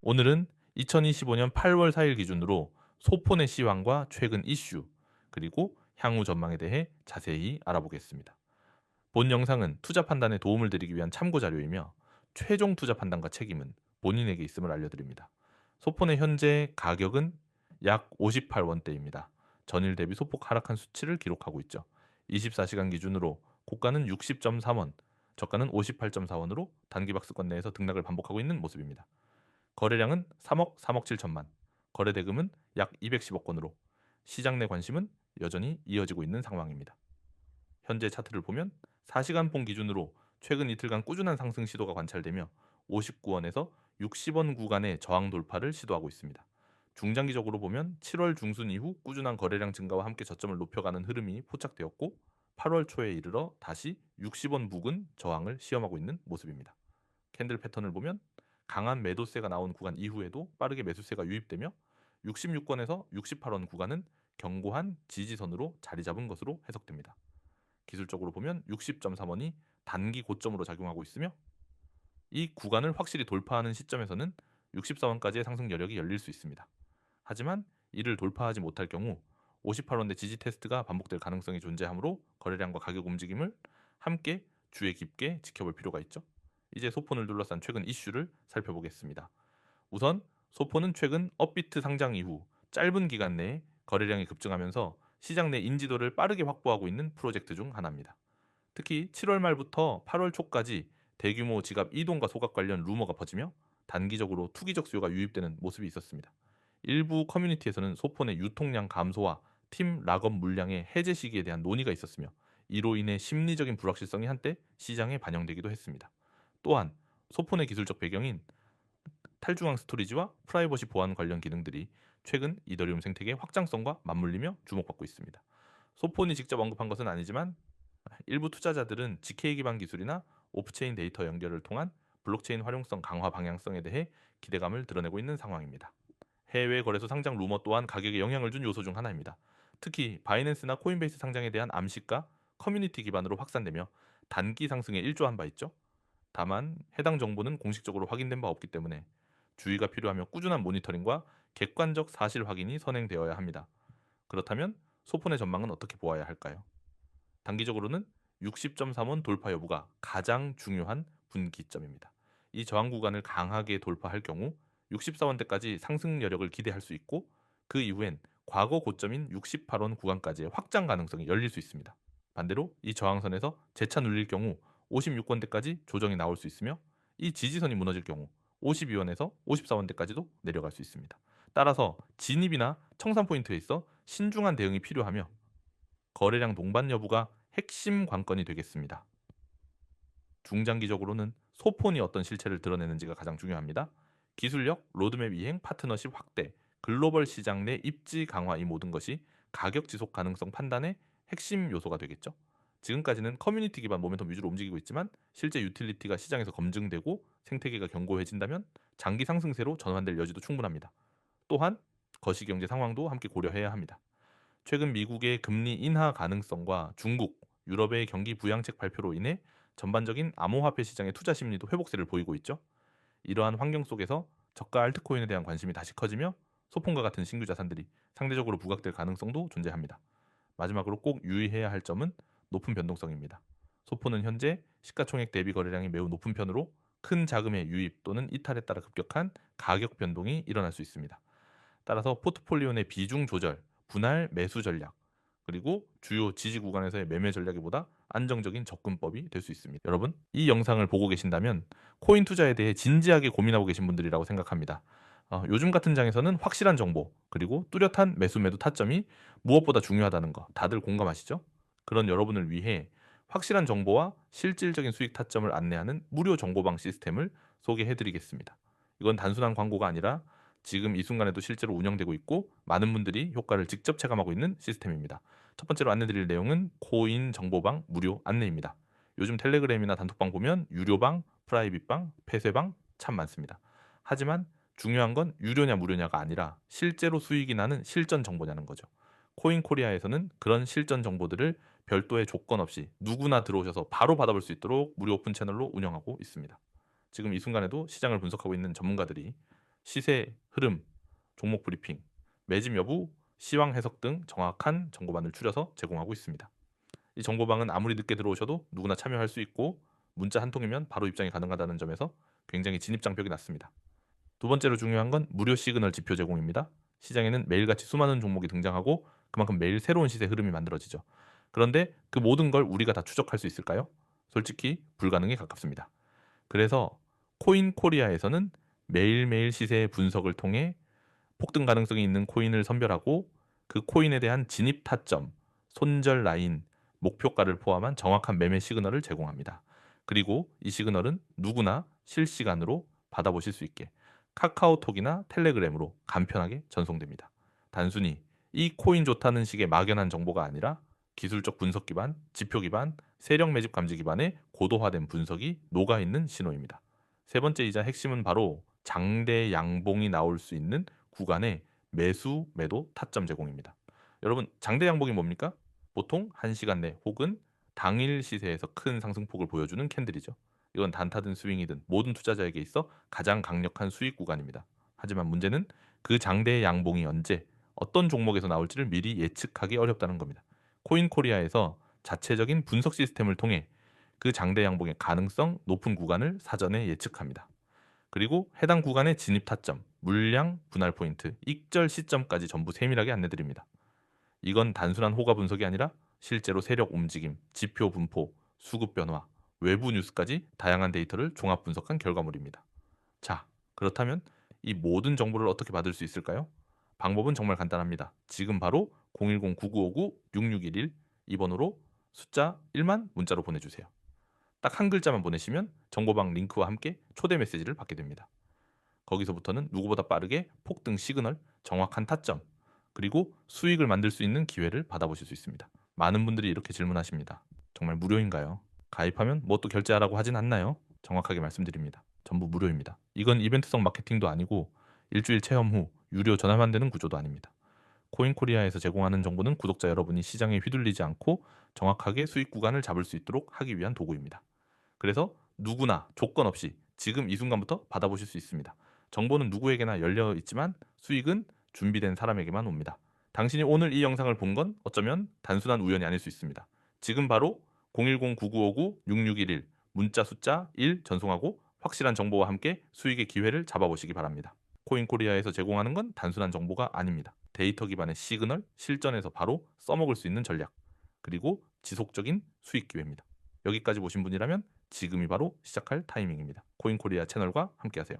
오늘은 2025년 8월 4일 기준으로 소폰의 시황과 최근 이슈, 그리고 향후 전망에 대해 자세히 알아보겠습니다. 본 영상은 투자 판단에 도움을 드리기 위한 참고 자료이며 최종 투자 판단과 책임은 본인에게 있음을 알려드립니다. 소폰의 현재 가격은 약 58원대입니다. 전일 대비 소폭 하락한 수치를 기록하고 있죠. 24시간 기준으로 고가는 60.3원, 저가는 58.4원으로 단기박스권 내에서 등락을 반복하고 있는 모습입니다. 거래량은 3억 3억 7천만, 거래 대금은 약 210억 건으로 시장 내 관심은 여전히 이어지고 있는 상황입니다. 현재 차트를 보면 4시간 봉 기준으로 최근 이틀간 꾸준한 상승 시도가 관찰되며 59원에서 60원 구간의 저항 돌파를 시도하고 있습니다. 중장기적으로 보면 7월 중순 이후 꾸준한 거래량 증가와 함께 저점을 높여가는 흐름이 포착되었고 8월 초에 이르러 다시 60원 부근 저항을 시험하고 있는 모습입니다. 캔들 패턴을 보면 강한 매도세가 나온 구간 이후에도 빠르게 매수세가 유입되며 66원에서 68원 구간은 견고한 지지선으로 자리 잡은 것으로 해석됩니다. 기술적으로 보면 60.3원이 단기 고점으로 작용하고 있으며 이 구간을 확실히 돌파하는 시점에서는 64원까지의 상승 여력이 열릴 수 있습니다. 하지만 이를 돌파하지 못할 경우 58원대 지지 테스트가 반복될 가능성이 존재하므로 거래량과 가격 움직임을 함께 주의 깊게 지켜볼 필요가 있죠. 이제 소폰을 둘러싼 최근 이슈를 살펴보겠습니다. 우선 소폰은 최근 업비트 상장 이후 짧은 기간 내에 거래량이 급증하면서 시장 내 인지도를 빠르게 확보하고 있는 프로젝트 중 하나입니다. 특히 7월 말부터 8월 초까지 대규모 지갑 이동과 소각 관련 루머가 퍼지며 단기적으로 투기적 수요가 유입되는 모습이 있었습니다. 일부 커뮤니티에서는 소폰의 유통량 감소와 팀 락업 물량의 해제 시기에 대한 논의가 있었으며 이로 인해 심리적인 불확실성이 한때 시장에 반영되기도 했습니다. 또한 소폰의 기술적 배경인 탈중앙 스토리지와 프라이버시 보안 관련 기능들이 최근 이더리움 생태계의 확장성과 맞물리며 주목받고 있습니다. 소폰이 직접 언급한 것은 아니지만 일부 투자자들은 GK 기반 기술이나 오프체인 데이터 연결을 통한 블록체인 활용성 강화 방향성에 대해 기대감을 드러내고 있는 상황입니다. 해외 거래소 상장 루머 또한 가격에 영향을 준 요소 중 하나입니다. 특히 바이낸스나 코인베이스 상장에 대한 암시가 커뮤니티 기반으로 확산되며 단기 상승에 일조한 바 있죠. 다만 해당 정보는 공식적으로 확인된 바 없기 때문에 주의가 필요하며 꾸준한 모니터링과 객관적 사실 확인이 선행되어야 합니다. 그렇다면 소폰의 전망은 어떻게 보아야 할까요? 단기적으로는 60.3원 돌파 여부가 가장 중요한 분기점입니다. 이 저항 구간을 강하게 돌파할 경우 64원대까지 상승 여력을 기대할 수 있고 그 이후엔 과거 고점인 68원 구간까지의 확장 가능성이 열릴 수 있습니다. 반대로 이 저항선에서 재차 눌릴 경우 56원대까지 조정이 나올 수 있으며 이 지지선이 무너질 경우 52원에서 54원대까지도 내려갈 수 있습니다. 따라서 진입이나 청산 포인트에 있어 신중한 대응이 필요하며 거래량 동반 여부가 핵심 관건이 되겠습니다. 중장기적으로는 소폰이 어떤 실체를 드러내는지가 가장 중요합니다. 기술력, 로드맵 이행, 파트너십 확대, 글로벌 시장 내 입지 강화 이 모든 것이 가격 지속 가능성 판단의 핵심 요소가 되겠죠. 지금까지는 커뮤니티 기반 모멘텀 위주로 움직이고 있지만 실제 유틸리티가 시장에서 검증되고 생태계가 견고해진다면 장기 상승세로 전환될 여지도 충분합니다. 또한 거시경제 상황도 함께 고려해야 합니다. 최근 미국의 금리 인하 가능성과 중국, 유럽의 경기 부양책 발표로 인해 전반적인 암호화폐 시장의 투자 심리도 회복세를 보이고 있죠. 이러한 환경 속에서 저가 알트코인에 대한 관심이 다시 커지며 소폰과 같은 신규 자산들이 상대적으로 부각될 가능성도 존재합니다. 마지막으로 꼭 유의해야 할 점은 높은 변동성입니다. 소폰은 현재 시가총액 대비 거래량이 매우 높은 편으로 큰 자금의 유입 또는 이탈에 따라 급격한 가격 변동이 일어날 수 있습니다. 따라서 포트폴리오 내 비중 조절, 분할 매수 전략, 그리고 주요 지지 구간에서의 매매 전략이 보다 안정적인 접근법이 될 수 있습니다. 여러분, 이 영상을 보고 계신다면 코인 투자에 대해 진지하게 고민하고 계신 분들이라고 생각합니다. 요즘 같은 장에서는 확실한 정보, 그리고 뚜렷한 매수 매도 타점이 무엇보다 중요하다는 거 다들 공감하시죠? 그런 여러분을 위해 확실한 정보와 실질적인 수익 타점을 안내하는 무료 정보방 시스템을 소개해 드리겠습니다. 이건 단순한 광고가 아니라 지금 이 순간에도 실제로 운영되고 있고 많은 분들이 효과를 직접 체감하고 있는 시스템입니다. 첫 번째로 안내드릴 내용은 코인 정보방 무료 안내입니다. 요즘 텔레그램이나 단톡방 보면 유료방, 프라이빗방, 폐쇄방 참 많습니다. 하지만 중요한 건 유료냐 무료냐가 아니라 실제로 수익이 나는 실전 정보냐는 거죠. 코인 코리아에서는 그런 실전 정보들을 별도의 조건 없이 누구나 들어오셔서 바로 받아볼 수 있도록 무료 오픈 채널로 운영하고 있습니다. 지금 이 순간에도 시장을 분석하고 있는 전문가들이 시세 흐름, 종목 브리핑, 매집 여부, 시황 해석 등 정확한 정보만을 추려서 제공하고 있습니다. 이 정보방은 아무리 늦게 들어오셔도 누구나 참여할 수 있고 문자 한 통이면 바로 입장이 가능하다는 점에서 굉장히 진입장벽이 낮습니다. 두 번째로 중요한 건 무료 시그널 지표 제공입니다. 시장에는 매일같이 수많은 종목이 등장하고 그만큼 매일 새로운 시세 흐름이 만들어지죠. 그런데 그 모든 걸 우리가 다 추적할 수 있을까요? 솔직히 불가능에 가깝습니다. 그래서 코인 코리아에서는 매일매일 시세의 분석을 통해 폭등 가능성이 있는 코인을 선별하고 그 코인에 대한 진입 타점, 손절 라인, 목표가를 포함한 정확한 매매 시그널을 제공합니다. 그리고 이 시그널은 누구나 실시간으로 받아보실 수 있게 카카오톡이나 텔레그램으로 간편하게 전송됩니다. 단순히 이 코인 좋다는 식의 막연한 정보가 아니라 기술적 분석 기반, 지표 기반, 세력 매집 감지 기반의 고도화된 분석이 녹아있는 신호입니다. 세 번째이자 핵심은 바로 장대 양봉이 나올 수 있는 구간의 매수, 매도 타점 제공입니다. 여러분, 장대 양봉이 뭡니까? 보통 1시간 내 혹은 당일 시세에서 큰 상승폭을 보여주는 캔들이죠. 이건 단타든 스윙이든 모든 투자자에게 있어 가장 강력한 수익 구간입니다. 하지만 문제는 그 장대의 양봉이 언제, 어떤 종목에서 나올지를 미리 예측하기 어렵다는 겁니다. 코인 코리아에서 자체적인 분석 시스템을 통해 그 장대 양봉의 가능성 높은 구간을 사전에 예측합니다. 그리고 해당 구간의 진입 타점, 물량, 분할 포인트, 익절 시점까지 전부 세밀하게 안내드립니다. 이건 단순한 호가 분석이 아니라 실제로 세력 움직임, 지표 분포, 수급 변화, 외부 뉴스까지 다양한 데이터를 종합 분석한 결과물입니다. 자, 그렇다면 이 모든 정보를 어떻게 받을 수 있을까요? 방법은 정말 간단합니다. 지금 바로 010-9959-6611 이 번호로 숫자 1만 문자로 보내주세요. 딱 한 글자만 보내시면 정보방 링크와 함께 초대 메시지를 받게 됩니다. 거기서부터는 누구보다 빠르게 폭등 시그널, 정확한 타점, 그리고 수익을 만들 수 있는 기회를 받아보실 수 있습니다. 많은 분들이 이렇게 질문하십니다. 정말 무료인가요? 가입하면 뭐 또 결제하라고 하진 않나요? 정확하게 말씀드립니다. 전부 무료입니다. 이건 이벤트성 마케팅도 아니고 일주일 체험 후 유료 전화만 되는 구조도 아닙니다. 코인코리아에서 제공하는 정보는 구독자 여러분이 시장에 휘둘리지 않고 정확하게 수익 구간을 잡을 수 있도록 하기 위한 도구입니다. 그래서 누구나 조건 없이 지금 이 순간부터 받아보실 수 있습니다. 정보는 누구에게나 열려 있지만 수익은 준비된 사람에게만 옵니다. 당신이 오늘 이 영상을 본 건 어쩌면 단순한 우연이 아닐 수 있습니다. 지금 바로 010-9959-6611 문자 숫자 1 전송하고 확실한 정보와 함께 수익의 기회를 잡아보시기 바랍니다. 코인코리아에서 제공하는 건 단순한 정보가 아닙니다. 데이터 기반의 시그널, 실전에서 바로 써먹을 수 있는 전략, 그리고 지속적인 수익 기회입니다. 여기까지 보신 분이라면 지금이 바로 시작할 타이밍입니다. 코인코리아 채널과 함께하세요.